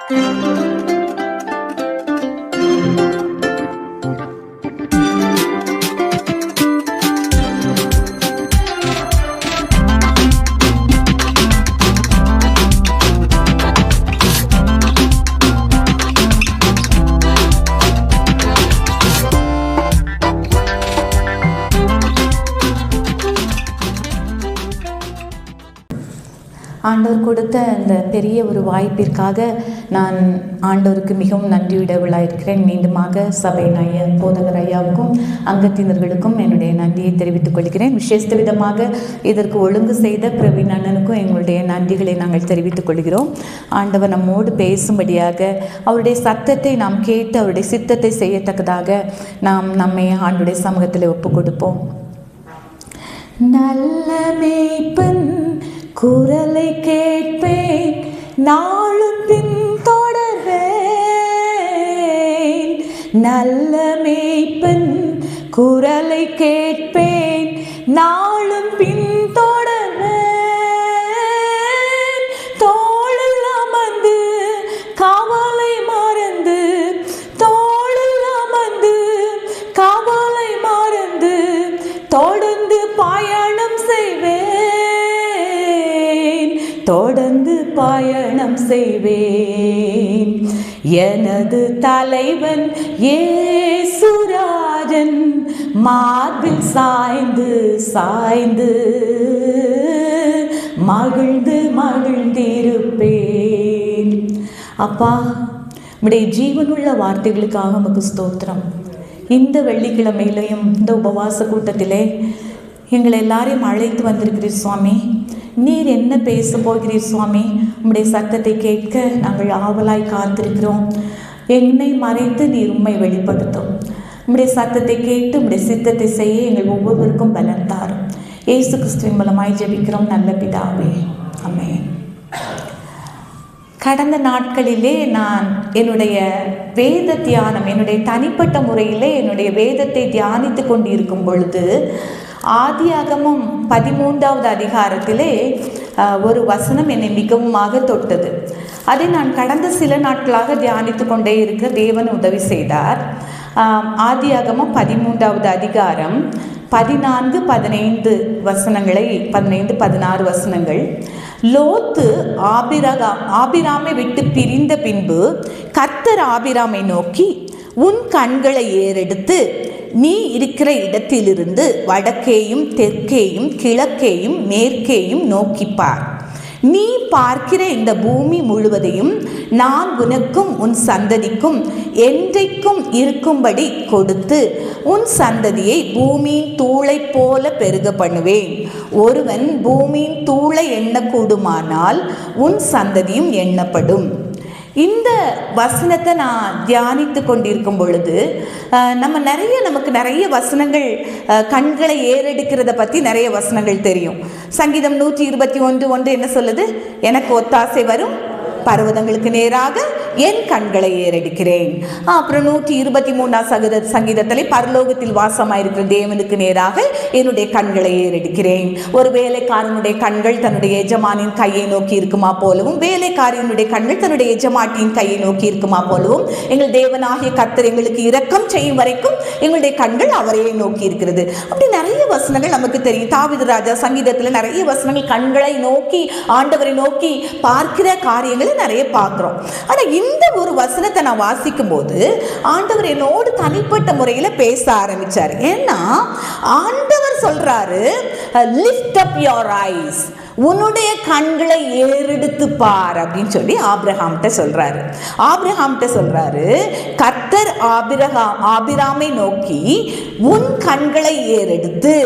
ஆண்டவர் கொடுத்த அந்த பெரிய ஒரு வாய்ப்பிற்காக நான் ஆண்டவருக்கு மிகவும் நன்றியுடையவளாக இருக்கிறேன். மீண்டுமாக சபையின் ஐயா போதகர் ஐயாவுக்கும் அங்கத்தினர்களுக்கும் என்னுடைய நன்றியை தெரிவித்துக் கொள்கிறேன். விசேஷ விதமாக இதற்கு ஒழுங்கு செய்த பிரவீன் அண்ணனுக்கும் எங்களுடைய நன்றிகளை நாங்கள் தெரிவித்துக் கொள்கிறோம். ஆண்டவர் நம்மோடு பேசும்படியாக அவருடைய சத்தத்தை நாம் கேட்டு அவருடைய சித்தத்தை செய்யத்தக்கதாக நாம் நம்மை ஆண்டுடைய சமூகத்தில் ஒப்புக் கொடுப்போம். நல்ல மேய்ப்பன் குரலை கேட்பேன், நாளும் பின் தொடர்வேன். நல்ல மேய்ப்பன் குரலை கேட்பேன், நாளும் பின் தொடர்வேன். தோளில் அமர்ந்து கவலை மறந்து, தோளில் அமர்ந்து கவலை மறந்து தொடர்ந்து பயணம் செய்வேன், தொடர்ந்து பயணம் செய்வேன். எனது தலைவன் இயேசுராஜன் மார்பில் சாய்ந்து சாய்ந்து மகிழ்ந்து மகிழ்ந்திருப்பேன். அப்பா, உம்முடைய ஜீவனுள்ள வார்த்தைகளுக்காக உமக்கு ஸ்தோத்திரம். இந்த வெள்ளிக்கிழமையிலையும் இந்த உபவாச கூட்டத்திலே எங்களை எல்லாரையும் அழைத்து வந்திருக்கிறீர் சுவாமி. நீர் என்ன பேச போகிறீர் சுவாமி? உம்முடைய சத்தத்தை கேட்க நாங்கள் ஆவலாய் காத்திருக்கிறோம். என்னை மறைத்து நீர் உம்மை வெளிப்படுத்தும். உம்முடைய சத்தத்தை கேட்டு உம்முடைய சித்தத்தை செய்ய எங்கள் ஒவ்வொருவருக்கும் பலன் தாரும். இயேசு கிறிஸ்துவின் மூலமாய் ஜெபிக்கிறோம் நல்ல பிதாவே, ஆமென். கடந்த நாட்களிலே நான் என்னுடைய வேத தியானம், என்னுடைய தனிப்பட்ட முறையிலே என்னுடைய வேதத்தை தியானித்து கொண்டிருக்கும் பொழுது ஆதியாகமம் 13வது அதிகாரத்திலே ஒரு வசனம் என்னை மிகவுமாக தொட்டது. அதை நான் கடந்த சில நாட்களாக தியானித்து கொண்டே இருக்க தேவன் உதவி செய்தார். ஆதியாகமம் 13வது அதிகாரம் 14, 15 வசனங்களை 15, 16 வசனங்கள். லோத்து ஆபிராமை விட்டு பிரிந்த பின்பு கர்த்தர் ஆபிராமை நோக்கி, உன் கண்களை ஏறெடுத்து நீ இருக்கிற இடத்திலிருந்து வடக்கேயும் தெற்கேயும் கிழக்கேயும் மேற்கேயும் நோக்கிப்பார். நீ பார்க்கிற இந்த பூமி முழுவதையும் நான் உனக்கும் உன் சந்ததிக்கும் என்றைக்கும் இருக்கும்படி கொடுத்து உன் சந்ததியை பூமியின் தூளை போல பெருக பண்ணுவேன். ஒருவன் பூமியின் தூளை எண்ணக்கூடுமானால் உன் சந்ததியும் எண்ணப்படும். இந்த வசனத்தை நான் தியானித்து கொண்டிருக்கும் பொழுது நமக்கு நிறைய வசனங்கள் கண்களை ஏறெடுக்கிறத பற்றி நிறைய வசனங்கள் தெரியும். சங்கீதம் 121:1 என்ன சொல்லுது? எனக்கு ஒத்தாசை வரும் பர்வதங்களுக்கு நேராக என் கண்களை ஏறெடுக்கிறேன். அப்புறம் 123 சங்கீதத்திலே பரலோகத்தில் வாசமாயிருக்கிற தேவனுக்கு நேராக என்னுடைய கண்களை ஏறெடுக்கிறேன். ஒரு வேலைக்காரனுடைய கண்கள் தன்னுடைய எஜமானின் கையை நோக்கி இருக்குமா போலவும், வேலைக்காரனுடைய கண்கள் தன்னுடைய எஜமாட்டியின் கையை நோக்கி இருக்குமா போலவும், எங்கள் தேவனாகிய கர்த்தர் எங்களுக்கு இரக்கம் செய்யும் வரைக்கும் எங்களுடைய கண்கள் அவரையே நோக்கி இருக்கிறது. அப்படி நிறைய வசனங்கள் நமக்கு தெரியும். தாவீது ராஜா சங்கீதத்தில் நிறைய வசனங்கள் கண்களை நோக்கி, ஆண்டவரை நோக்கி பார்க்கிற காரியங்களை நிறைய பார்க்கிறோம். ஆனா இந்த ஒரு வசனத்தை நான் வாசிக்கும் போது ஆண்டவர் என்னோடு தனிப்பட்ட முறையில பேச ஆரம்பிச்சார். ஏன்னா ஆண்டவர் சொல்றாரு, lift up your eyes, உன்னுடைய கண்களை ஏறெடுத்து பார் அப்படின்னு சொல்லி ஆபிரகாம்கிட்ட சொல்றாரு. கர்த்தர் ஆபிராமை நோக்கி உன் கண்களை ஏறெடுத்து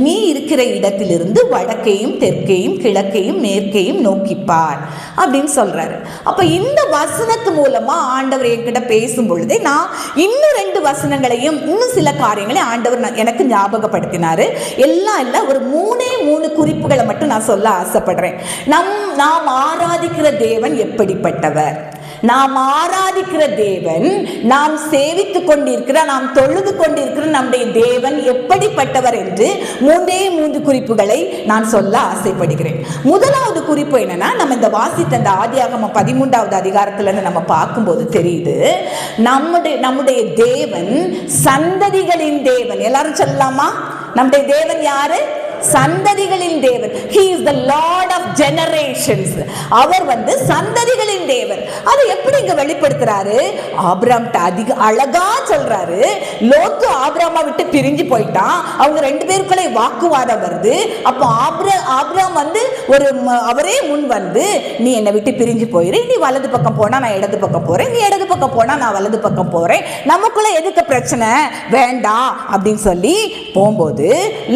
நீ இருக்கிற இடத்திலிருந்து வடக்கையும் தெற்கையும் கிழக்கையும் மேற்கையும் நோக்கிப்பார் அப்படின்னு சொல்றாரு. அப்ப இந்த வசனத்து மூலமா ஆண்டவர் என்கிட்ட பேசும் பொழுதே நான் இன்னும் 2 வசனங்களையும் இன்னும் சில காரியங்களை ஆண்டவர் எனக்கு ஞாபகப்படுத்தினாரு. எல்லாம் இல்ல, ஒரு 3 குறிப்புகளை மட்டும் நான் சொல்ல ஆசைப்படுறேன். நாம் ஆராதிக்கிற தேவன் எப்படிப்பட்டவர், நாம் ஆராதிக்கிற தேவன், நாம் சேவித்துக் கொண்டிருக்கிற, நாம் தொழுது கொண்டிருக்கிற நம்முடைய தேவன் எப்படிப்பட்டவர் என்று 3 குறிப்புகளை நான் சொல்ல ஆசைப்படுகிறேன். முதலாவது குறிப்பு என்னன்னா, நம்ம இந்த வாசித்த இந்த ஆதியாகமம் 13வது அதிகாரத்துல நம்ம பார்க்கும்போது தெரியுது, நம்முடைய தேவன் சந்ததிகளின் தேவன். எல்லாரும் சொல்லலாமா? நம்முடைய தேவன் யாரு? சந்ததிகளின் தேவன். He is the Lord of generations. அவர் சந்ததிகளின் தேவன். அதை எப்படி இங்க வெளிப்படுத்துறாரு? ஆபிரகாம்ட்ட அதிக அழகா சொல்றாரு. லோத்து ஆபிரகாமை விட்டு பிரிஞ்சு போயிட்டான். அவங்க 2 பேருக்குள்ளே வாக்குவாதம் வருது. அப்போ ஆபிரகாம் ஒரு அவரே முன் நீ என்னை விட்டு பிரிஞ்சு போயிரு, நீ வலது பக்கம் போனா நான் இடது பக்கம் போறேன், நீ இடது பக்கம் போனா நான் வலது பக்கம் போறேன், நமக்குள்ள எதுக்கு பிரச்சனை, வேண்டாம் அப்படின்னு சொல்லி போகும்போது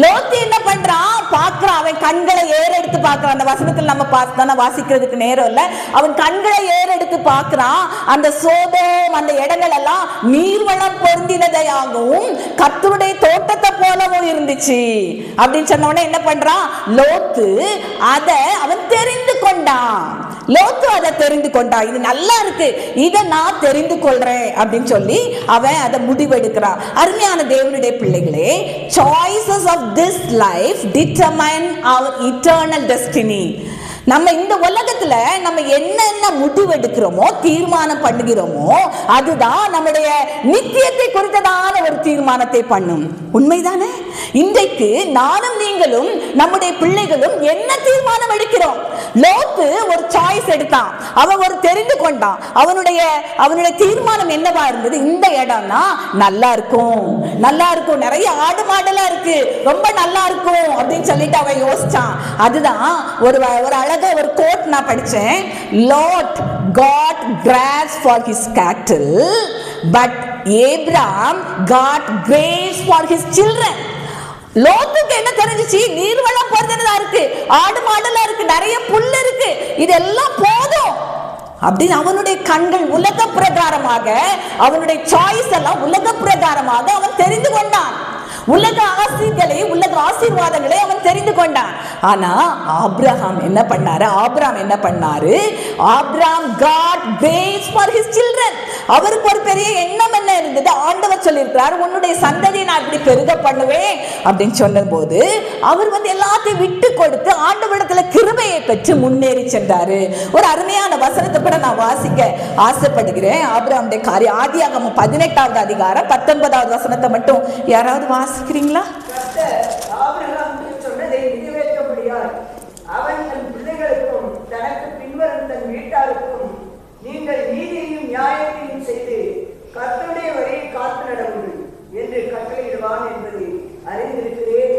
லோத்து என்ன பண்றான்? பார்க்கிறான். அவன் கண்களை ஏறெடுத்து பார்க்கிறான். அந்த வசனத்தில் நம்ம பார்த்து வாசிக்கிறதுக்கு நேரம் இல்ல. அவன் கண்களை ஏறெடுத்து பார்க்கிறான். அந்த சோதோம், அந்த இடங்கள் எல்லாம் நீர்வளம் பொருந்தினதையாகவும் கர்த்தருடைய தோட்டத்தை போலவும் இருந்துச்சு அப்படின்னு சொன்ன உடனே என்ன பண்றான்? லோத்து அதை அவன் தெரிந்து கொண்டான். லோத்து அதை தெரிந்து கொண்டான். இது நல்லா இருக்கு, இதை நான் தெரிந்து கொள்றேன் அப்படின்னு சொல்லி அவன் அதை முடிவெடுக்கிறான். அருமையான தேவனுடைய பிள்ளைகளே, choices of this life determine our eternal destiny. நம்ம இந்த உலகத்துல நம்ம என்னென்ன முடிவெடுக்கிறோமோ, தீர்மானம் பண்ணுகிறோமோ, அதுதான் நம்முடைய நித்தியத்தை குறித்ததான ஒரு தீர்மானத்தை பண்ணும். உண்மைதானே? இன்றைக்கு நானும் நீங்களும் நம்முடைய பிள்ளைகளும் என்ன தீர்மானம் எடுக்கிறோம்? லோத்து ஒரு சாய்ஸ் எடுத்தான். அவன் ஒரு தெரிந்து கொண்டான். அவனுடைய தீர்மானம் என்னவா இருந்தது? இந்த இடம்னா நல்லா இருக்கும், நல்லா இருக்கும், நிறைய ஆடு மாடெல்லாம் இருக்கு, ரொம்ப நல்லா இருக்கும் அப்படின்னு சொல்லிட்டு அவன் யோசிச்சான். அதுதான் ஒரு கோட் நான் படிச்சேன். Lot got grass for his cattle, but Abraham got grace for his children. லோத்துக்கு என்ன தெரிஞ்சிச்சு? நீர்வளம் பொருந்தினதா இருக்கு, ஆடு மாடெல்லாம் இருக்கு, நிறைய புல் இருக்கு, இதெல்லாம் போதும் அப்படின்னு அவனுடைய கண்கள் உலக பிரகாரமாக, அவனுடைய சாய்ஸ் எல்லாம் உலக பிரகாரமாக அவன் தெரிந்து கொண்டான். உலக ஆசைகளை, உலக ஆசீர்வாதங்களை அவன் தெரிந்து கொண்டான். ஆனா ஆபிரகாம் என்ன பண்ணாரு? Abraham got grace for his children. அவருக்கு ஒரு பெரிய எண்ணம் என்ன இருந்தது? ஆண்டவர் சொல்லியிருக்கிறார், உன்னுடைய சந்ததியை நான் இப்படி பெருக பண்ணுவேன் அப்படின்னு சொன்ன போது அவர் எல்லாத்தையும் விட்டு கொடுத்து ஆண்டவரிடத்துல கிருபையை பெற்று முன்னேறி சென்றாரு. ஒரு அருமையான வசனத்தை கூட நான் வாசிக்க ஆசைப்படுகிறேன். ஆபிரகாமுடைய காரியம் ஆதியாகமம் 18வது அதிகாரம் 19வது வசனத்தை மட்டும் யாராவது வாசிக்கிறீங்களா? அவன் தன் பிள்ளைகளுக்கும் தனக்கு பின்வரும் தன் வீட்டாருக்கும் நீங்கள் நீதியையும் நியாயத்தையும் செய்து கர்த்தருடைய வழியை காத்து நடவுங்கள் என்று கட்டளையிடுவான் என்பதை அறிந்திருக்கிறேன்.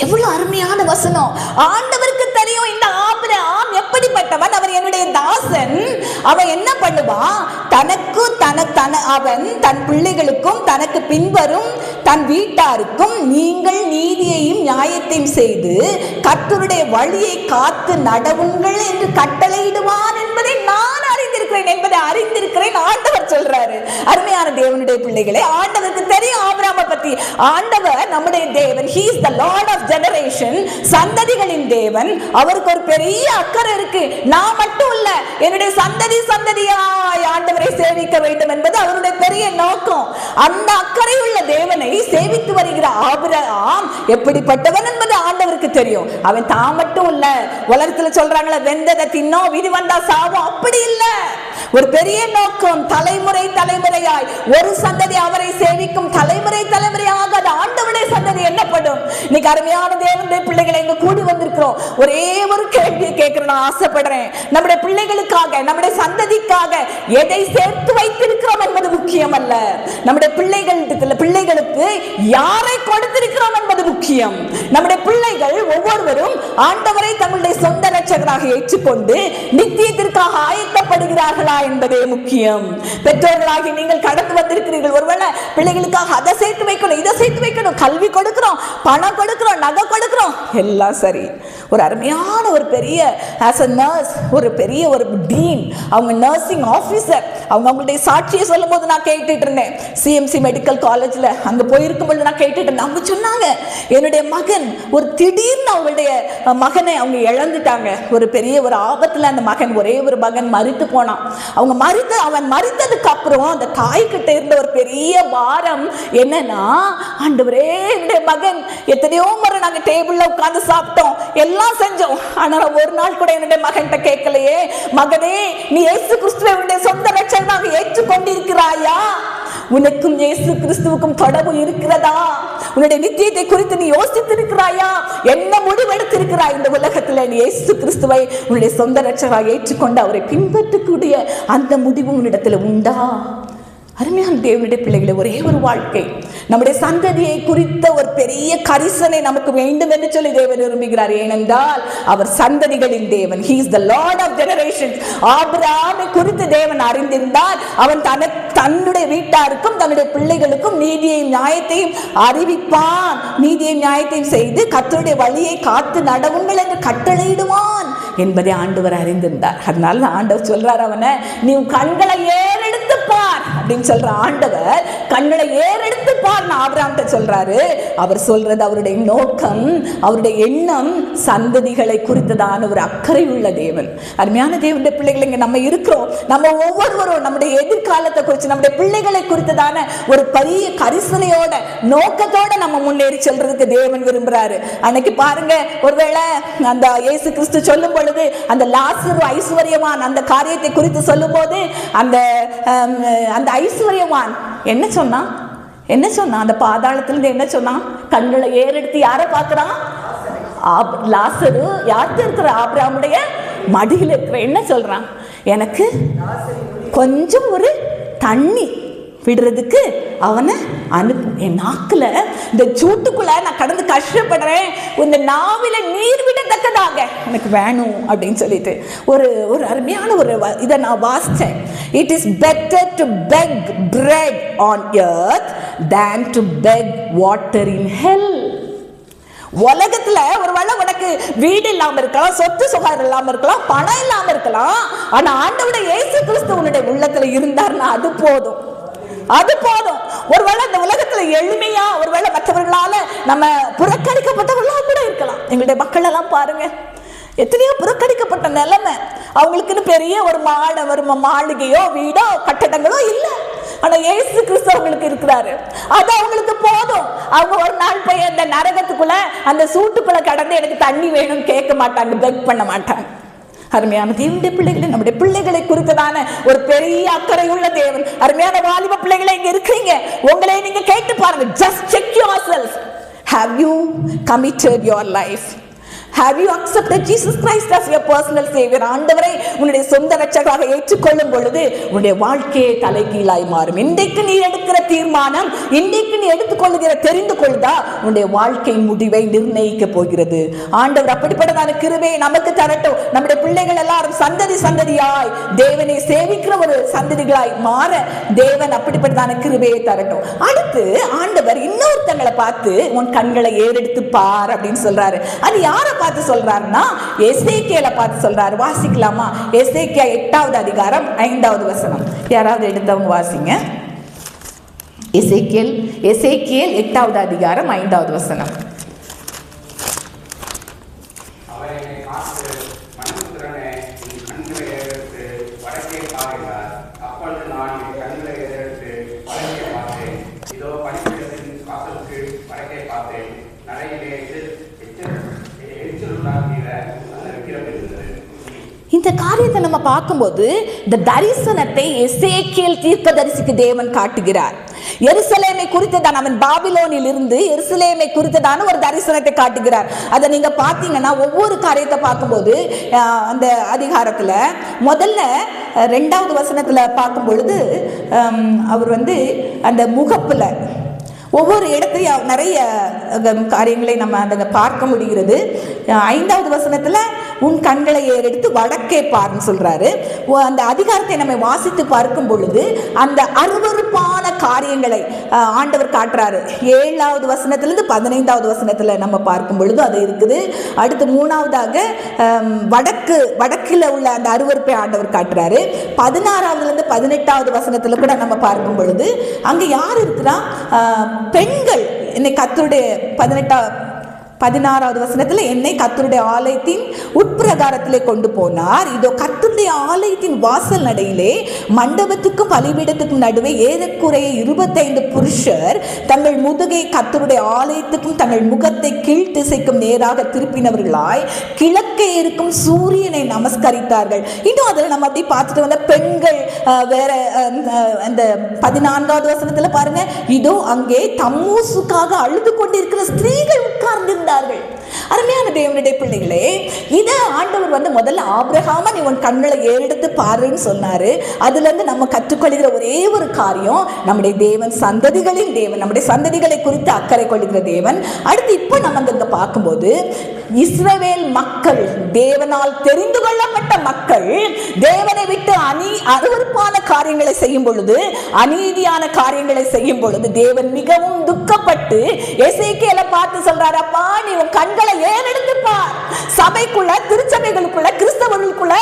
எவ்வளவு அருமையான வசனம்! ஆண்டவருக்கு தெரியும் இந்த ஆபிரகாம் எப்படிப்பட்டவன். அவன் என்னுடைய தாசன். அவன் என்ன பண்ணுவான்? அவன் தன் பிள்ளைகளுக்கும் தனக்கு பின்வரும் தன் வீட்டாருக்கும் நீங்கள் நீதியையும் நியாயத்தையும் செய்து கர்த்தருடைய வழியை காத்து நடவுங்கள் என்று கட்டளையிடுவான் என்பதை நான் அறிந்திருக்கிறேன் ஆண்டவர் சொல்றாரு. அருமையான தேவனுடைய பிள்ளைகளே, ஆண்டவருக்கு தெரியும் ஆபிரகாமை பத்தி. ஆண்டவர் நம்முடைய தேவன். He is the Lord of generation. சந்ததிகளின் தேவன். அவருக்கு ஒரு பெரிய அக்கறை இருக்கு. நான் மட்டும் இல்ல, என்னுடைய சந்ததியாய் ஆண்டவரை சேவிக்க வேண்டும் என்பது அவருடைய பெரிய நோக்கம். அந்த அக்கறையுள்ள தேவனை சேவித்து வருகிற ஆபிரகாம் எப்படிப்பட்டவன் என்பது ஆண்டவருக்கு தெரியும். அவன் தான் மட்டும் இல்ல, உலகத்துல சொல்றாங்களே வெந்ததை தின்னோம் விதி வந்தா சாவோம், அப்படி இல்ல. ஒரு பெரிய நோக்கம். தலைமுறையாய் ஒரு சந்ததி அவரை சேவிக்கும். தலைமுறையாக அது ஆண்டவருடைய சந்ததி என்னப்படும். இன்னைக்கு அருமையான தேவனுடைய பிள்ளைகளை இங்க கூடி வந்திருக்கிறோம். ஒரே ஒரு கேள்வியை கேட்கிறேன், நான் ஆசைப்படுறேன். நம்முடைய பிள்ளைகளுக்காக, நம்முடைய சந்ததிக்காக எதை சேர்த்து வைத்திருக்கிறோம் என்பது முக்கியம் அல்ல. நம்முடைய பிள்ளைகளுக்கு யாரை கொடுத்திருக்கிறோம் என்பது முக்கியம். நம்முடைய பிள்ளைகள் ஒவ்வொருவரும் ஆண்டவரை தங்களுடைய சொந்த ரட்சகராக ஏற்றுக்கொண்டு நித்தியத்திற்காக ஆயத்தப்படுகிறார்களா என்பதே முக்கியம். பெற்றோர்களாகி நீங்கள் கடந்து வந்திருக்கிறீர்கள். ஒருவேளை பிள்ளைகளுக்காக அதை சேர்த்து வைக்கணும், இதை சேர்த்து வைக்கணும், கல்வி கொடுக்கிறோம், பணம் கொடுக்கிறோம், நகை கொடுக்கிறோம், எல்லாம் சரி. ஒரு அருமையான ஒரு பெரிய ஆஸ் அ நர்ஸ், ஒரு பெரிய ஒரு டீன், அவங்க நர்சிங் ஆஃபீஸர், அவங்களுடைய சாட்சியை சொல்லும் போது நான் கேட்டுட்டு இருந்தேன். சிஎம்சி மெடிக்கல் காலேஜ்ல அங்க போயிருக்கும் பொழுது நான் கேட்டுட்டு இருந்தேன். அவங்க சொன்னாங்க, என்னுடைய மகன் ஒரு திடீர்னு அவங்களுடைய மகனை அவங்க இழந்துட்டாங்க. ஒரு பெரிய ஒரு ஆபத்துல அந்த மகன், ஒரே ஒரு மகன் மரித்து போனான். அவன் மரித்ததுக்கு அப்புறம் அந்த தாய்கிட்ட இருந்த ஒரு பெரிய பாரம் என்னன்னா, ஆண்டவரே என்னுடைய மகன், எத்தனையோ முறை நாங்க டேபிள்ல உட்கார்ந்து சாப்பிட்டோம், எல்லாம் செஞ்சோம், ஆனா ஒரு நாள் கூட என்னுடைய மகன்கிட்ட கேட்கலையே, மகனே நீ இயேசு கிறிஸ்துவை உன்னுடைய சொந்த ரட்சகனாக ஏற்றுக்கொண்டிருக்கிறாயா? உனக்கும் இயேசு கிறிஸ்துவுக்கும் தொடர்பு இருக்கிறதா? உன்னுடைய நித்தியத்தை குறித்து நீ யோசித்திருக்கிறாயா? என்ன முடிவெடுத்திருக்கிறாய்? இந்த உலகத்துல நீ இயேசு கிறிஸ்துவை உன்னுடைய சொந்த ரட்சகராக ஏற்றுக்கொண்டு அவரை பின்பற்றக்கூடிய அந்த முடிவு உன்னிடத்துல உண்டா? அருமையான தேவனுடைய பிள்ளைகளை, ஒரே ஒரு வாழ்க்கை, நம்முடைய சந்ததியை குறித்த ஒரு பெரிய கரிசனை நமக்கு வேண்டும் என்று சொல்லி தேவன் விரும்புகிறார். ஏனென்றால் அவர் சந்ததிகளின் தேவன். He is the Lord of generations. ஆபிரகாமை குறித்து தேவன் அறிந்திருந்தால் அவன் தன்னுடைய வீட்டாருக்கும் தன்னுடைய பிள்ளைகளுக்கும் நீதியையும் நியாயத்தையும் அறிவிப்பான். நீதியையும் நியாயத்தையும் செய்து கர்த்தருடைய வழியை காத்து நடவுங்கள் என்று கட்டளையிடுவான் என்பதை ஆண்டவர் அறிந்திருந்தார். அதனால ஆண்டவர் சொல்றார், அவனை நீ கண்களை ஏறெடுத்து பார் அப்படின்னு சொல்ற ஆண்டவர், கண்களை ஏறெடுத்து பார் ஆபிரகாம்கிட்ட சொல்றாரு. அவர் சொல்றது, அவருடைய நோக்கம், அவருடைய எண்ணம் சந்ததிகளை குறித்ததான ஒரு அக்கறை உள்ள தேவன். அருமையான தேவனுடைய பிள்ளைகள், இங்க நம்ம இருக்கிறோம். நம்ம ஒவ்வொருவரும் நம்முடைய எதிர்காலத்தை குறித்து, நம்முடைய பிள்ளைகளை குறித்ததான ஒரு பெரிய கரிசனையோட நோக்கத்தோட நம்ம முன்னேறி செல்றதுக்கு தேவன் விரும்புறாரு. அன்னைக்கு பாருங்க, ஒருவேளை அந்த இயேசு கிறிஸ்து சொல்லும் பொழுது அந்த லாசரு ஐஸ்வர்யவான் அந்த காரியத்தை குறித்து சொல்லும் போது அந்த ஐஸ்வர்யவான் என்ன சொன்னான்? அந்த பாதாளத்திலிருந்து என்ன சொன்னான்? கண்களை ஏறெடுத்து யாரை பார்க்கிறான்? லாசரு யார்கிட்ட இருக்கிற? ஆபிரகாமுடைய மடியில் இருக்கிற. என்ன சொல்றான்? எனக்கு கொஞ்சம் ஒரு தண்ணி விடுறதுக்கு அவனை அனுப்பு. என் நாக்குல இந்த சூட்டுக்குள்ள நான் கடந்து கஷ்டப்படுறேன், இந்த நாவில நீர் விடத்தக்கதாக எனக்கு வேணும் அப்படின்னு சொல்லிட்டு ஒரு அருமையான ஒரு இதை நான் வாசித்தேன். It is better to beg bread on earth than to beg water in hell. உலகத்துல ஒருவேளை உனக்கு வீடு இல்லாம இருக்கலாம், சொத்து சுகாரம் இல்லாம இருக்கலாம், பணம் இல்லாம இருக்கலாம், ஆனா ஆண்டவருடைய இயேசு கிறிஸ்து உன்னுடைய உள்ளத்துல இருந்தார்னா அது போதும். ஒருவேளை இந்த உலகத்துல எளிமையா, ஒருவேளை மற்றவர்களால நம்ம புறக்கணிக்கப்பட்டவர்களா கூட இருக்கலாம். எங்களுடைய மக்கள் எல்லாம் பாருங்க, எத்தனையோ புறக்கணிக்கப்பட்ட நிலைமை. அவங்களுக்குன்னு பெரிய ஒரு மாளிகையோ வீடோ கட்டடங்களோ இல்லை, ஆனா இயேசு கிறிஸ்து அவங்களுக்கு இருக்கிறாரு. அது அவங்களுக்கு போதும். அவங்க ஒரு நாள் போய் அந்த நரகத்துக்குள்ள அந்த சூட்டுக்குள்ள கடந்து எனக்கு தண்ணி வேணும்னு கேட்க மாட்டாங்க, பெக் பண்ண மாட்டாங்க. அருமையான தேவனுடைய பிள்ளைகளை, நம்முடைய பிள்ளைகளை குறித்ததான ஒரு பெரிய அக்கறை உள்ள தேவன். அருமையான வாலிப பிள்ளைகளை இங்க இருக்கிறீங்க, உங்களை நீங்க கேட்டு பாருங்க. Just check yourself. Have you committed your life? Have you accepted Jesus Christ as your personal savior? ஆண்டவரை உன்னுடைய சொந்த ரட்சகராக ஏற்றுக்கொள்ளும் பொழுது உன்னுடைய வாழ்க்கையை தலைகீழாய் மாறும். இன்றைக்கு நீ எடுக்கிற தீர்மானம், இன்றைக்கு நீ எடுத்துக்கொள்ளுகிற தெரிந்து கொள்ளுதா உன்னுடைய வாழ்க்கை முடிவை நிர்ணயிக்க போகிறது. ஆண்டவர் அப்படிப்பட்டதான கிருபையை நமக்கு தரட்டும். நம்முடைய பிள்ளைகள் எல்லாரும் சந்ததியாய் தேவனை சேவிக்கிற ஒரு சந்ததிகளாய் மாற தேவன் அப்படிப்பட்டதான கிருபையை தரட்டும். அடுத்து ஆண்டவர் இன்னொருத்தங்களை பார்த்து உன் கண்களை ஏறெடுத்து பார் அப்படின்னு சொல்றாரு. அது யாரை பார்த்து சொல்றாருன்னா எசேக்கியேலை பார்த்து சொல்றாரு. வாசிக்கலாமா? எசேக்கியா 8வது அதிகாரம் 5வது வசனம். யாராவது எடுத்தவங்க வாசிங்க. எசேக்கியேல் 8வது அதிகாரம் 5வது வசனம். இந்த காரியத்தை நம்ம பார்க்கும்போது இந்த தரிசனத்தை எசேக்கியேல் தீர்க்கதரிசிக்கு தேவன் காட்டுகிறார். எருசலேமை குறித்ததான், அவன் பாபிலோனில் இருந்து எருசலேமை குறித்ததான ஒரு தரிசனத்தை காட்டுகிறார். அதை நீங்க பார்த்தீங்கன்னா ஒவ்வொரு காரியத்தை பார்க்கும்போது அந்த அதிகாரத்துல முதல்ல 2வது வசனத்துல பார்க்கும் பொழுது அவர் அந்த முகப்புல ஒவ்வொரு இடத்தையும் நிறைய காரியங்களை நம்ம அதை பார்க்க முடிகிறது. 5வது வசனத்துல உன் கண்களை ஏறெடுத்து வடக்கே பார்ன்னு சொல்றாரு. அந்த அதிகாரத்தை நம்ம வாசித்து பார்க்கும் பொழுது அந்த அருவருப்பான காரியங்களை ஆண்டவர் காட்டுறாரு. 7வது வசனத்திலிருந்து 15வது வசனத்துல நம்ம பார்க்கும் பொழுது அது இருக்குது. அடுத்து 3வதாக வடக்கில் உள்ள அந்த அருவருப்பை ஆண்டவர் காட்டுறாரு. 16வதுலேருந்து 18வது வசனத்துல கூட நம்ம பார்க்கும் பொழுது அங்க யார் இருக்கிறா? பெண்கள். இன்னைக்கு கர்த்தருடைய 16வது வசனத்துல என்னை கர்த்தருடைய ஆலயத்தின் உட்பிரகாரத்திலே கொண்டு போனார். இதோ கர்த்தருடைய ஆலயத்தின் வாசல் நடையிலே மண்டபத்துக்கும் பலிபீடத்துக்கும் நடுவே ஏறக்குறைய 25 புருஷர் தங்கள் முதுகை கர்த்தருடைய ஆலயத்துக்கும் தங்கள் முகத்தை கீழ் திசைக்கும் நேராக திருப்பினவர்களாய் கிழக்கே இருக்கும் சூரியனை நமஸ்கரித்தார்கள். இன்னும் அதில் நம்ம அப்படி பார்த்துட்டு வந்த பெண்கள் வேற அந்த 14வது வசனத்துல பாருங்க, இதோ அங்கே தம்மூசுக்காக அழுது கொண்டிருக்கிற ஸ்திரீகள் உட்கார்ந்திருந்தார்கள். அருமையான தேவனுடைய பிள்ளைகளே, இதை ஆண்டவர் முதல்ல ஆபிரகாம நீ உன் கண்களை ஏறெடுத்து பாருன்னு சொன்னாரு. அதுல இருந்து நம்ம கற்றுக்கொள்கிற ஒரே ஒரு காரியம், நம்முடைய தேவன் சந்ததிகளின் தேவன், நம்முடைய சந்ததிகளை குறித்து அக்கறை கொள்கிற தேவன். அடுத்து இப்போ நம்ம இங்க பார்க்கும்போது இஸ்ரவேல் மக்கள், தேவனால் தெரிந்து கொள்ளப்பட்ட மக்கள், தேவனை விட்டு அருவருப்பான காரியங்களை செய்யும் பொழுது, அநீதியான காரியங்களை செய்யும் பொழுது தேவன் மிகவும் துக்கப்பட்டு எசேக்கியேலை பார்த்து சொல்றாரு, அப்பா நீ உன் கண்களை ஏறெடுத்து பார், சபைக்குள்ள, திருச்சபைகளுக்குள்ள, கிறிஸ்தவர்களுக்குள்ள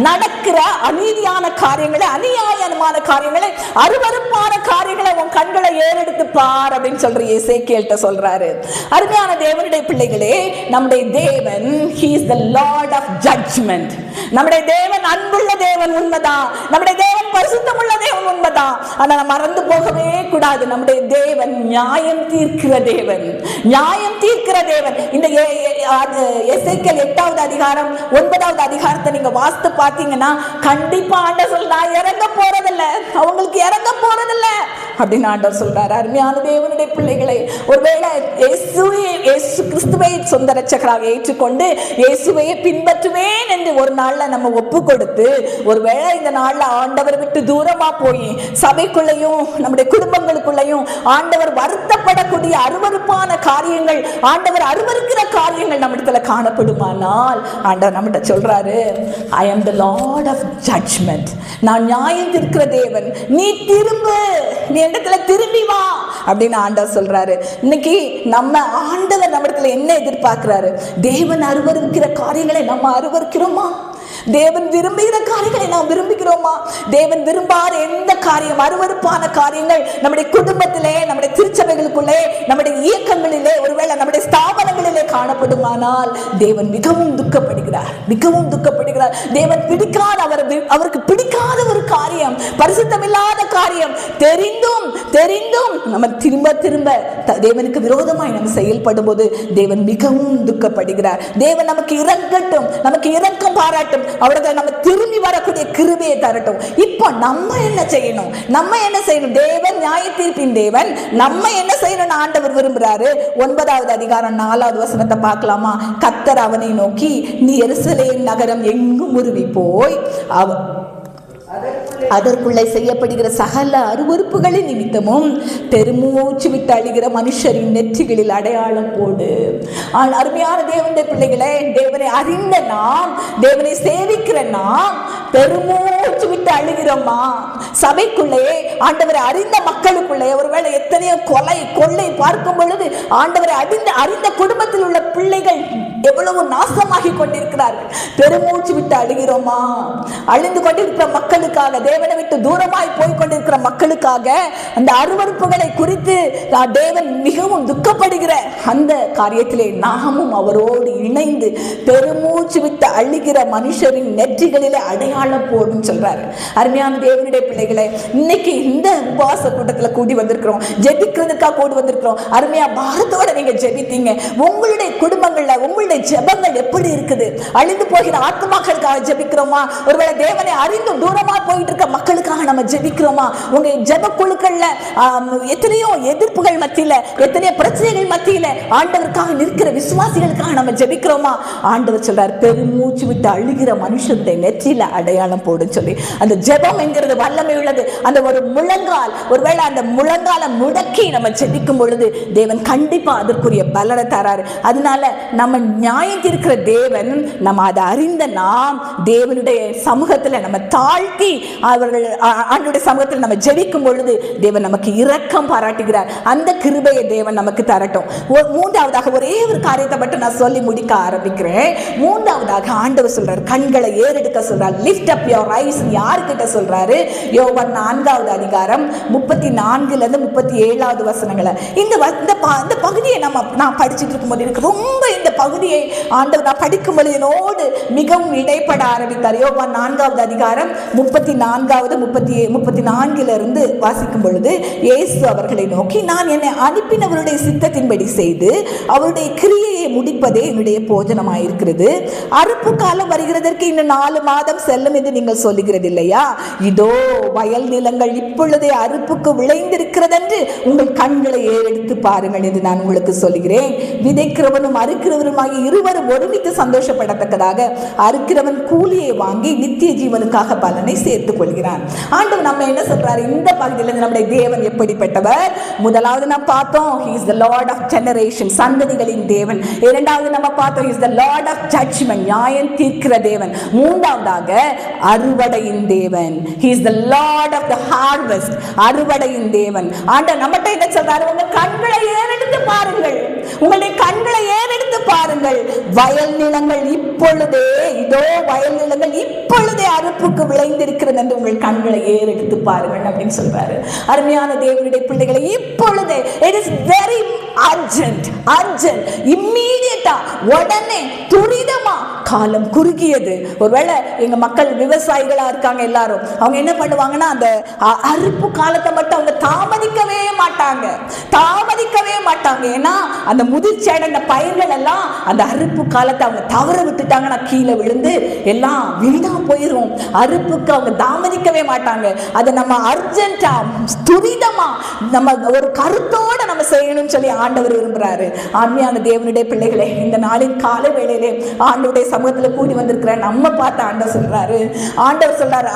நடக்கிற அநீதியான காரியங்களை, அநியாயமான காரியங்களை, அருவருப்பான காரியங்களை உன் கண்களை ஏறெடுத்து பார் அப்படின்னு சொல்ற எசேக்கியேல்ட்ட சொல்றாரு. அருமையான தேவனுடைய பிள்ளைகளே, நம்முடைய தேவன் he is the lord of judgment. நம்முடைய தேவன் அன்புள்ள தேவன் உண்மைதான், நம்முடைய தேவன் பரிசுத்தமுள்ள தேவன் உண்மைதான். ஆனா நம்ம மறந்து போகவே கூடாது, நம்முடைய தேவன் நியாயம் தீர்க்கிற தேவன், நியாயம் தீர்க்கிற தேவன். இந்த எசேக்கியேல் 8வது அதிகாரம் 9வது அதிகாரத்தை நீங்க வாசித்து பார்த்தீங்கன்னா கண்டிப்பா ஆண்டவர் சொல்ல, நான் இறங்க போறதில்லை, அவங்களுக்கு இறங்க போறதில்லை அப்படின்னு ஆண்டவர் சொல்றாரு. அருமையான தேவனுடைய பிள்ளைகளை, ஒருவேளை இயேசு கிறிஸ்துவை சொந்த ரட்சகராக ஏற்றுக்கொண்டு இயேசுவையே பின்பற்றுவேன் என்று ஒரு நாள்ல நம்ம ஒப்பு கொடுத்து, ஒருவேளை இந்த நாள்ல ஆண்டவர் விட்டு தூரமா போய் சபைக்குள்ளையும் நம்முடைய குடும்பங்களுக்குள்ளையும் ஆண்டவர் வருத்தப்படக்கூடிய அருவருப்பான காரியங்கள், ஆண்டவர் அருவருக்கிற காரியங்கள் நம்மிடத்துல காணப்படுமானால் ஆண்டவர் நம்மகிட்ட சொல்றாரு, I am the Lord of judgment. நான் நியாயம் தீர்க்கிற தேவன், நீ திரும்பு, நீ இடத்துல திரும்பி வா அப்படின்னு ஆண்டவர் சொல்றாரு. இன்னைக்கு நம்ம ஆண்டவர் நம்மிடத்துல என்ன எதிர்பார்க்கிறாரு? தேவன் அருவருக்கிற காரியங்களை நம்ம அருவருக்கிறோமா? தேவன் விரும்புகிற காரியங்களை நாம் விரும்புகிறோமா? தேவன் விரும்பாத எந்த காரியம், அருவருப்பான காரியங்கள் நம்முடைய குடும்பத்திலே, நம்முடைய திருச்சபைகளுக்குள்ளே, நம்முடைய இயக்கங்களிலே, ஒருவேளை நம்முடைய ஸ்தாபனங்களிலே காணப்படுமானால் தேவன் மிகவும் துக்கப்படுகிறார், மிகவும் துக்கப்படுகிறார். தேவன் பிடிக்காத, அவருக்கு பிடிக்காத ஒரு காரியம், பரிசுத்தமில்லாத காரியம் தெரிந்தும் தெரிந்தும் நம்ம திரும்ப திரும்ப தேவனுக்கு விரோதமாய் நம்ம செயல்படும் போது தேவன் மிகவும் துக்கப்படுகிறார். தேவன் நமக்கு இறங்கட்டும், நமக்கு இரக்கம் பாராட்டும், அவர்கள் நம்ம திரும்பி வரக்கூடிய கிருபையை தரட்டும். இப்போ நம்ம என்ன செய்யணும்? நம்ம என்ன செய்யணும்? தேவன் நியாய தீர்ப்பின் தேவன், நம்ம என்ன செய்யணும்? ஆண்டவர் விரும்புறாரு. 9வது அதிகாரம் 4வது வசனத்தை பார்க்கலாமா? கர்த்தர் அவனை நோக்கி, நீ எருசலேம் நகரம் எங்கும் உருவி போய் அதற்குள்ளே செய்யப்படுகிற சகல அருவருப்புகளின் நிமித்தமும் பெருமூச்சு விட்டு அழுகிற மனுஷரின் நெற்றிகளில் அடையாளம் போடு. அருமையான தேவனுடைய பிள்ளைகளே, தேவனை அறிந்த நாம், தேவனை சேவிக்கிற நாம் பெருமூச்சு விட்டு அழுகிறோமா? சபைக்குள்ளே, ஆண்டவரை அறிந்த மக்களுக்குள்ளே ஒருவேளை எத்தனையோ கொலை கொள்ளை பார்க்கும் பொழுது ஆண்டவரை அறிந்த குடும்பத்தில் உள்ள பிள்ளைகள் எவ்வளவு நாசமாகி கொண்டிருக்கிறார்கள். பெருமூச்சு விட்டு அழுகிறோமா? அழிந்து கொண்டிருக்கிற மக்களுக்காக, தேவனை விட்டு தூரமாய் போய் கொண்டிருக்கிற மக்களுக்காக, அந்த அருவருப்புகளை குறித்து தேவன் மிகவும் துக்கப்படுகிற அந்த காரியத்திலே நாமும் அவரோடு இணைந்து பெருமூச்சு விட்டு அழுகிற மனுஷரின் நெற்றிகளிலே அடையாளம் போடும் சொல்றாரு. அருமையான தேவனுடைய பிள்ளைகளை, இன்னைக்கு இந்த உபவாச கூட்டத்தில் கூடி வந்திருக்கிறோம், ஜெபிக்கிறதுக்காக கூடி வந்திருக்கிறோம். அருமையா பாரத்தோட நீங்க ஜெபித்தீங்க. உங்களுடைய குடும்பங்கள்ல உங்களுடைய ஜெபங்கள் எப்படி இருக்குது? அழிந்து போகிற ஆத்மாக்களுக்காக ஜெபிக்கிறோமா? ஒருவேளை தேவனை அறிந்து தூரமா போயிட்டு இருக்க மக்களுக்காக நம்ம ஜெபிக்கிறோமா? உங்க ஜெப குழுக்கள்ல எத்தனையோ எதிர்ப்புகள் மத்தியில, எத்தனையோ பிரச்சனைகள் மத்தியில ஆண்டவருக்காக நிற்கிற விசுவாசிகளுக்காக நம்ம ஜெபிக்கிறோமா? ஆண்டவர் சொல்றார், பெருமூச்சு விட்டு அழுகிற மனுஷனுடைய நெற்றியில அடையாளம் போடும் சொல்லி. அந்த ஜெபம் என்கிறது வல்லமை உள்ளது. அந்த ஒரு முழங்கால், ஒருவேளை அந்த முழங்கால முடக்கி நம்ம ஜெபிக்கும் பொழுது தேவன் கண்டிப்பா அதற்குரிய பலனை தராரு. அதனால நம்ம நியாயம் தீர்க்கிற தேவன், நம்ம அதை அறிந்த நாம் தேவனுடைய சமூகத்துல நம்ம தாழ்த்தி அவர்கள் ஆண்டவருடைய சமூகத்தில் நம்ம ஜெபிக்கும் பொழுது தேவன் நமக்கு இரக்கம் பாராட்டுகிறார். அந்த கிருபையை தேவன் நமக்கு தரட்டும். மூன்றாவதாக ஒரே ஒரு காரியத்தை மட்டும் நான் சொல்லி முடிக்க ஆரம்பிக்கிறேன். மூன்றாவதாக ஆண்டவர் சொல்றார், கண்களை ஏறெடுக்க சொல்றார். Lift lift up your eyes யார்கிட்ட சொல்றாரு? யோவான் 4வது அதிகாரம் 34 37 வசனங்களை. இந்த பகுதியை நான் படிச்சுட்டு இருக்கும்போது எனக்கு ரொம்ப இந்த பகுதியை ஆண்டவர் நான் படிக்கும்போது என்னோடு மிகவும் இடைப்பட ஆரம்பித்தார். யோவான் 4வது அதிகாரம் 34 வாசிக்கும் பொழுது இயேசு அவர்களை நோக்கி, நான் என்னை அனுப்பினவருடைய சித்தத்தின்படி செய்து அவருடைய கிரியையை முடிப்பதே என்னுடைய போஜனமாயிருக்கிறது. அறுப்பு காலம் வருகிறதற்கு இன்னும் 4 மாதம் செல்லும் என்று நீங்கள் சொல்லுகிறது இல்லையா? இதோ வயல் நிலங்கள் இப்பொழுதே அறுப்புக்கு விளைந்திருக்கிறது என்று உங்கள் கண்களை ஏறெடுத்து பாருங்கள் என்று நான் உங்களுக்கு சொல்கிறேன். விதைக்கிறவனும் அறுக்கிறவருமாகி இருவரும் ஒருமித்து சந்தோஷப்படத்தக்கதாக அறுக்கிறவன் கூலியை வாங்கி நித்திய ஜீவனுக்காக பலனை சேர்த்துக் கொள்கிறான். ஆண்டவர் நம்ம என்ன சொல்றாரு இந்த பகுதியில்? நம்முடைய தேவன் எப்படிப்பட்டவர்? முதலாவது நாம் பார்த்தோம், he is the lord of generation, சந்ததிகளின் தேவன். இரண்டாவது நம்ம பார்த்தோம், he is the lord of judgment, நியாயம் தீர்க்கிற தேவன். மூன்றாவதாக அறுவடையின் தேவன், he is the lord of the harvest, அறுவடையின் தேவன். ஆண்டவர் நம்மகிட்ட என்ன சொல்றாரு? உங்க கண்களை ஏறெடுத்து பாருங்கள், உங்களுடைய கண்களை ஏறெடுத்து பாருங்கள். வயல் நிலங்கள் இப்பொழுதே, இதோ வயல் நிலங்கள் இப்பொழுதே அறுப்புக்கு விளைந்திருக்கிறது என்று உங்கள் கண்களை ஏறெடுத்து பாருங்கள் அப்படின்னு சொல்றாரு. அருமையான தேவனுடைய பிள்ளைகளை, இப்பொழுதே, it is very urgent, immediate, உடனே, துரிதமா. காலம் குறுகியது. ஒருவேளை எங்க மக்கள் விவசாயிகளா இருக்காங்க எல்லாரும், அவங்க என்ன பண்ணுவாங்கன்னா அந்த அறுப்பு காலத்தை மட்டும் அவங்க தாமதிக்கவே மாட்டாங்க. ஏன்னா அந்த முதிர்ச்சி அடைந்த பயிர்கள் எல்லாம் அந்த அறுப்பு காலத்தை அவங்க தவற விட்டுட்டாங்கன்னா கீழே விழுந்து எல்லாம் வீணா போயிடும். அறுப்புக்கு அவங்க தாமதிக்கவே மாட்டாங்க. அதை நம்ம அர்ஜென்டா, துரிதமா, நம்ம ஒரு கருத்தோட நம்ம செய்யணும்னு சொல்லி ஆண்டவர் விரும்புறாரு. ஆன்மீக தேவனுடைய பிள்ளைகளே, இந்த நாளின் காலை வேளையிலே ஆண்டவருடைய சமூகத்துல கூடி வந்திருக்கிற நம்ம பார்த்து ஆண்டவர் சொல்றாரு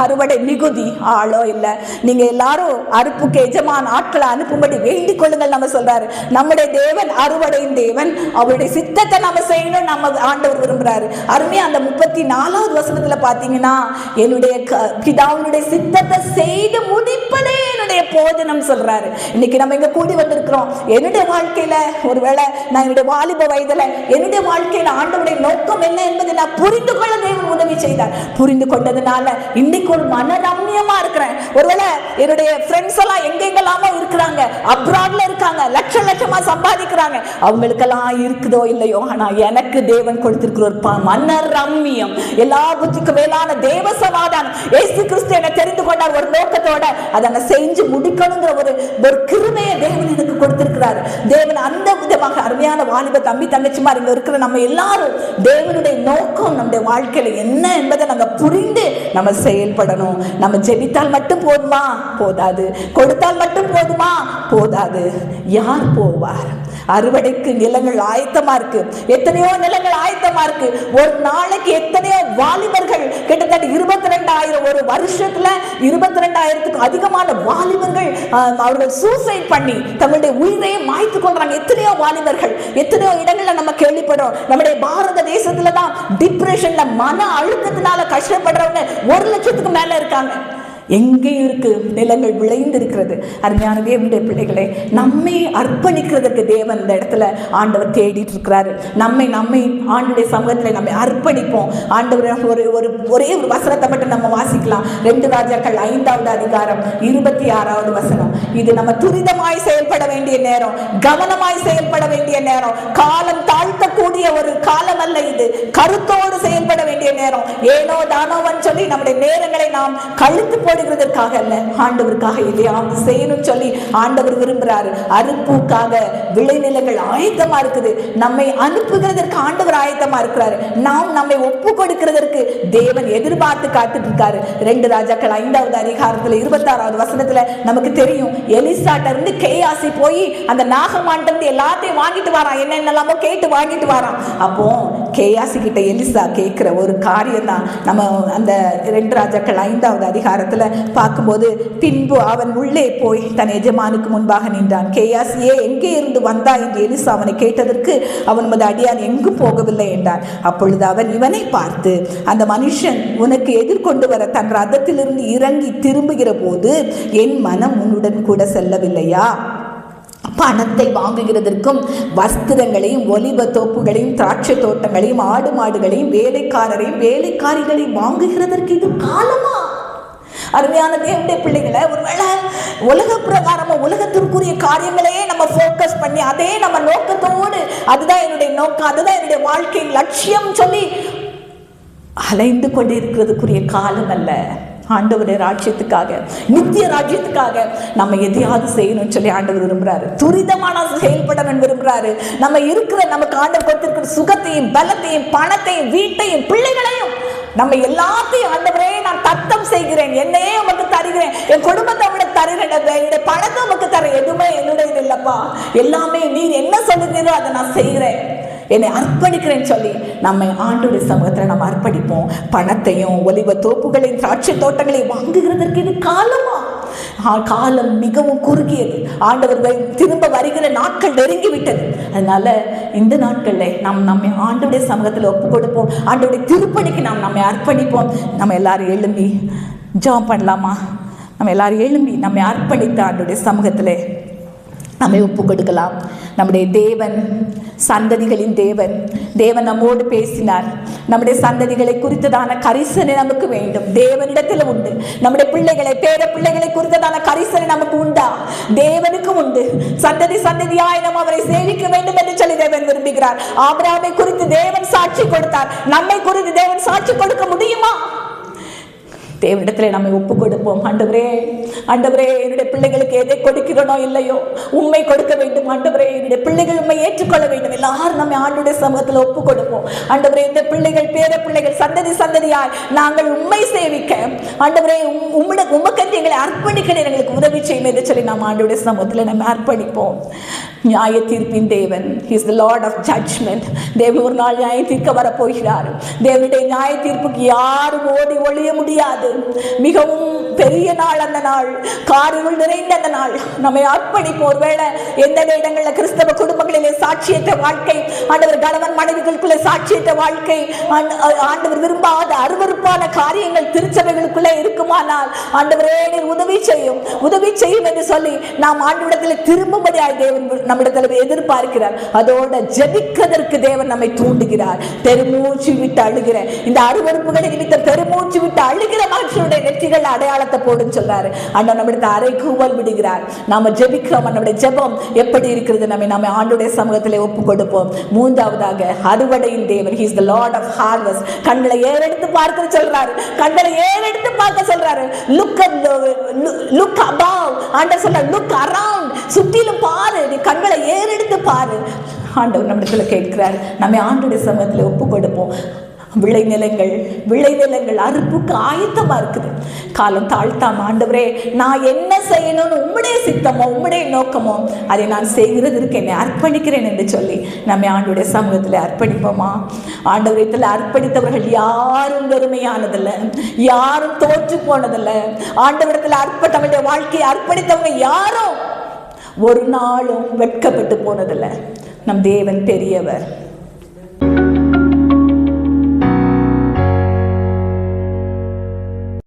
அறுவடை மிகுதி, ஆளோ இல்ல. நீங்க எல்லாரும் அறுப்புக்கு எஜமான ஆட்களை அனுப்பும்படி வேண்டிக் கொள்ளுங்கள் நம்ம சொல்றாரு. நம்முடைய தேவன் அறுவடையின் தேவன். அவருடைய சித்தத்தை நம்ம செய்யணும் நம்ம ஆண்டவர் விரும்புறாரு. அருமையா அந்த 34வது வசனத்துல பாத்தீங்கன்னா, என்னுடைய பிதாவினுடைய சித்தத்தை செய்து முடிப்பதே என்னுடைய போஜனம் சொல்றாரு. இன்னைக்கு நம்ம இங்க கூடி வந்திருக்கிறோம். என்னுடைய வாழ்க்கையில ஒருவேளை நான் என்னுடைய வாலிப வயதுல என்னுடைய வாழ்க்கையில ஆண்டவருடைய நோக்கம் என்ன என்பதை நான் புரிந்து கொள்ள தேவன் உதவி செய்தார். புரிந்து கொண்டதுனால இன்னைக்கு ஒரு மனரம்யமா இருக்கிறேன். ஒருவேளை என்னுடைய ஃப்ரெண்ட்ஸ் எல்லாம் எங்கெங்கெல்லாமோ இருக்கிறாங்க, அப்ராட்ல இருக்காங்க, லட்சமா சம்பாதிக்கிறாங்க. அவங்களுக்கெல்லாம் இருக்குதோ இல்லையோ, ஆனா எனக்கு தேவன் கொடுத்திருக்கிற ஒரு மனரம்யம், எல்லா புத்திக்கும் மேலான தேவ சமாதானம். இயேசு கிறிஸ்து என்னை தெரிந்து கொண்டார் ஒரு நோக்கத்தோட, அதை நான் செஞ்சு முடிக்கணுங்கிற ஒரு கிருபையை தேவன் எனக்கு கொடுத்திருக்கிறார். தேவன் அந்த விதமாக அருமையான வாலிப தம்பி தங்கச்சிமார் இங்க இருக்கிற நம்ம எல்லாரும் தேவனுடைய நோக்கம் நம்முடைய வாழ்க்கையில என்ன என்பதை நம்ம புரிந்து நம்ம செயல்படணும். நம்ம ஜெபித்தால் மட்டும் போதுமா? போதாது. கொடுத்தால் மட்டும் போதுமா? போதாது. யார் போவார்? அறுவடைக்கு நிலங்கள் ஆயத்தமா இருக்கு. எத்தனையோ நிலங்கள் ஆயத்தமா இருக்கு. ஒரு நாளைக்கு எத்தனையோ வாலிபர்கள், கிட்டத்தட்ட 22,000, ஒரு வருஷத்துல 22,000க்கும் அதிகமான வாலிபர்கள் அவர்கள் சூசைட் பண்ணி தங்களுடைய உயிரையே மாய்த்து கொள்றாங்க. எத்தனையோ வாலிபர்கள், எத்தனையோ இடங்கள்ல நம்ம கேள்விப்படுறோம். நம்முடைய பாரத தேசத்துல தான் டிப்ரெஷன்ல, மன அழுத்தத்தினால கஷ்டப்படுறவங்க 1,00,000க்கு மேல இருக்காங்க. எங்கேயும் இருக்கு, நிலங்கள் விளைந்து இருக்கிறது. அருமையான தேவனுடைய பிள்ளைகளே, நம்மை அர்ப்பணிக்கிறதுக்கு தேவன் இந்த இடத்துல ஆண்டவர் தேடிட்டு இருக்கிறாரு. நம்மை ஆண்டுடைய சமூகத்தில் நம்மை அர்ப்பணிப்போம். ஆண்டவர் ஒரே ஒரு வசனத்தை மட்டும் நம்ம வாசிக்கலாம். 2 ராஜாக்கள் 5வது அதிகாரம் 26வது வசனம். இது நம்ம துரிதமாய் செயல்பட வேண்டிய நேரம், கவனமாய் செயல்பட வேண்டிய நேரம். காலம் தாழ்த்தக்கூடிய ஒரு காலம் அல்ல இது. கருத்தோடு செயல்பட வேண்டிய நேரம். ஏனோ தானோவன் சொல்லி நம்முடைய நேரங்களை நாம் கழுத்து போடுகிறதற்காக அல்ல, ஆண்டவருக்காக எதையாவது செய்யணும் சொல்லி ஆண்டவர் விரும்புறாரு. அறுப்புக்காக விளைநிலங்கள் ஆயத்தமா இருக்குது. நம்மை அனுப்புகிறதற்கு ஆண்டவர் ஆயத்தமா இருக்கிறாரு. நாம் நம்மை ஒப்பு கொடுக்கிறதற்கு தேவன் எதிர்பார்த்து காத்துட்டு இருக்காரு. 2 ராஜாக்கள் 5வது அதிகாரத்துல 26வது வசனத்துல நமக்கு தெரியும், எலிசாட்ட இருந்து கேயாசி போய் அந்த நாகமான்ட்ட இருந்து எல்லாத்தையும் வாங்கிட்டு வரான். என்னென்னலாமோ கேட்டு வாங்கிட்டு வரான். அப்போ கேயாசி கிட்ட எலிசா கேட்கிற ஒரு காரியம் தான் நம்ம அந்த 2 ராஜாக்கள் 5வது அதிகாரத்துல பார்க்கும்போது, பின்பு அவன் உள்ளே போய் தன் எஜமானுக்கு முன்பாக நின்றான். கேயாசியே, எங்கே இருந்து வந்தா என்று எலிசா அவனை கேட்டதற்கு, அவன் உமது அடியான் எங்கும் போகவில்லை என்றான். அப்பொழுது அவன் இவனை பார்த்து, அந்த மனுஷன் உனக்கு எதிர்கொண்டு வர தன் ரதத்திலிருந்து இறங்கி திரும்புகிற போது என் மனம் உன்னுடன் கூட செல்லவில்லையா? பணத்தை வாங்குகிறதற்கும் வஸ்திரங்களையும் ஒலிவ தோப்புகளையும் திராட்சை தோட்டங்களையும் ஆடு மாடுகளையும் வேலைக்காரரையும் வேலைக்காரிகளையும் வாங்குகிறதற்கு இது காலமா? அருமையான தேவனுடைய பிள்ளைகளை, ஒருவேளை உலக பிரகாரமா உலகத்திற்குரிய காரியங்களையே நம்ம ஃபோக்கஸ் பண்ணி அதே நம்ம நோக்கத்தோடு அதுதான் என்னுடைய நோக்கம், அதுதான் என்னுடைய வாழ்க்கையின் லட்சியம் சொல்லி அலைந்து கொண்டு இருக்கிறதுக்குரிய காலம் அல்ல. ஆண்டவருடைய ராஜ்யத்துக்காக, நித்திய ராஜ்யத்துக்காக நம்ம எதையாவது செய்யணும்னு சொல்லி ஆண்டவர் விரும்புறாரு. துரிதமான செயல்படணும்னு விரும்புறாரு. நம்ம இருக்கிற, நமக்கு ஆண்டவர் கொடுத்திருக்கிற சுகத்தையும் பலத்தையும் பணத்தையும் வீட்டையும் பிள்ளைகளையும் நம்ம எல்லாத்தையும் ஆண்டவரே நான் தத்தம் செய்கிறேன், என்னையே உமக்கு தருகிறேன், என் குடும்பத்தை விட தருகிறேன், என்னுடைய பணத்தை உமக்கு தரேன், எதுவுமே என்னுடையது இல்லப்பா, எல்லாமே நீர் என்ன சொல்லுகிறீரோ அதை நான் செய்கிறேன், என்னை அர்ப்பணிக்கிறேன்னு சொல்லி நம்ம ஆண்டவருடைய சமூகத்தில் நம்ம அர்ப்பணிப்போம். பணத்தையும் ஒலிவ தோப்புகளையும் திராட்சை தோட்டங்களையும் வாங்குகிறதற்கு இது காலமா? காலம் மிகவும் குறுகியது. ஆண்டவர் திரும்ப வருகிற நாட்கள் நெருங்கி விட்டது. அதனால இந்த நாட்களில் நம்மை ஆண்டவருடைய சமூகத்தில் ஒப்பு கொடுப்போம். ஆண்டவருடைய திருப்பணிக்கு நம்மை அர்ப்பணிப்போம். நம்ம எல்லாரும் எழும்பி ஜெபம் பண்ணலாமா? நம்ம எல்லாரும் எழும்பி நம்மை அர்ப்பணித்த ஆண்டவருடைய சமூகத்தில் நம்மை ஒப்பு கொடுக்கலாம். நம்முடைய தேவன் சந்ததிகளின் தேவன். தேவன் நம்மோடு பேசினார். நம்முடைய சந்ததிகளை குறித்ததான கரிசனை நமக்கு வேண்டும், தேவனிடத்தில் உண்டு. நம்முடைய பிள்ளைகளை, பேர பிள்ளைகளை குறித்ததான கரிசனை நமக்கு உண்டா? தேவனுக்கும் உண்டு. சந்ததி சந்ததியாய் நாம் அவரை சேவிக்க வேண்டும் என்று சொல்லி தேவன் விரும்புகிறார். ஆபிரகாமை குறித்து தேவன் சாட்சி கொடுத்தார். நம்மை குறித்து தேவன் சாட்சி கொடுக்க முடியுமா? தேவனிடத்தில் நம்மை ஒப்பு கொடுப்போம். ஆண்டவரே, ஆண்டவரே, என்னுடைய பிள்ளைகளுக்கு எதை கொடுக்கிறனோ இல்லையோ உண்மை கொடுக்க வேண்டும். ஆண்டவரே, என்னுடைய பிள்ளைகள் உண்மை ஏற்றுக்கொள்ள வேண்டும். எல்லாரும் நம்ம ஆண்டவருடைய சமூகத்தில் ஒப்பு கொடுப்போம். ஆண்டவரே, இந்த பிள்ளைகள், பேர பிள்ளைகள், சந்ததி சந்ததியாய் நாங்கள் உண்மை சேவிக்க ஆண்டவரே உமக்கென்று எங்களை அர்ப்பணிக்க எங்களுக்கு உதவி செய்யும் என்று சொல்லி நாம் ஆண்டவருடைய சமூகத்தில் நம்ம அர்ப்பணிப்போம். நியாய தீர்ப்பின் தேவன், He is the Lord of judgment. தேவன் ஒரு நாள் நியாய தீர்க்க வரப்போகிறார். தேவனுடைய நியாய தீர்ப்புக்கு யாரும் ஓடி ஒழிய முடியாது. மிகவும் பெரிய நாள் அந்த நாள், காரிருள் நிறைந்த அந்த நாள். நம்மை அர்ப்பணிப்போம். ஒருவேளை எந்தெந்த இடங்களில் கிறிஸ்தவ குடும்பங்களிலே சாட்சியற்ற வாழ்க்கை, ஆண்டவர் கணவன் மனைவிகளுக்குள்ள சாட்சியற்ற வாழ்க்கை, ஆண்டவர் விரும்பாத அருவருப்பான காரியங்கள் திருச்சபைகளுக்குள்ளே இருக்குமானால் ஆண்டவரே நீர் உதவி செய்யும் என்று சொல்லி நாம் ஆண்டவரிடத்தில் திரும்பும்படியாய் தேவன் நம்மிடத்தில் எதிர்பார்க்கிறார். அதோட ஜெபிக்கிறதற்கு தேவன் நம்மை தூண்டுகிறார். பெருமூச்சு விட்டு அழுகிற இந்த அருவருப்புகளை நிமித்த பெருமூச்சு விட்டு அழுகிற மனுஷனுடைய நெற்றிகள் அடையாளத்தை போடுன்னு சொல்றாரு. ஆண்டவர் நம்மிடத்தில் அரை கூவல் விடுகிறார். நாம ஜெபிக்கிறோம். நம்முடைய ஜெபம் எப்படி இருக்கிறது? நம்ம ஆண்டவருடைய சமூகத்திலே ஒப்பு கொடுப்போம். மூன்றாவதாக அறுவடையின் தேவன், He is the Lord of harvest. கண்களை ஏறெடுத்து பார்க்க சொல்றாரு. கண்களை ஏறெடுத்து பார்க்க சொல்றாரு. Look above. ஆண்டவர் சொல்றாரு, look around. சுற்றிலும் பாரு, நீ கண்களை ஏறெடுத்து பாரு. ஆண்டவர் நம்மிடத்துல கேட்கிறார். நம்ம ஆண்டவருடைய சமூகத்தில் ஒப்பு கொடுப்போம். விளைநிலங்கள் அறுப்புக்கு ஆயத்தமா இருக்குது. காலம் தாழ்த்தாம ஆண்டவரே நான் என்ன செய்யணும்னு உம்முடைய சித்தமோ உம்முடைய நோக்கமோ அதை நான் செய்கிறதற்கு என்னை அர்ப்பணிக்கிறேன் என்று சொல்லி நம்ம ஆண்டவருடைய சமூகத்தில் அர்ப்பணிப்போமா? ஆண்டவரத்தில் அர்ப்பணித்தவர்கள் யாரும் வெறுமையானதில்லை, யாரும் தோற்று போனதில்லை. ஆண்டவரத்தில் தம்முடைய வாழ்க்கையை அர்ப்பணித்தவங்க யாரும் ஒரு நாளும் வெட்கப்பட்டு போனதில்லை. நம் தேவன் பெரியவர்.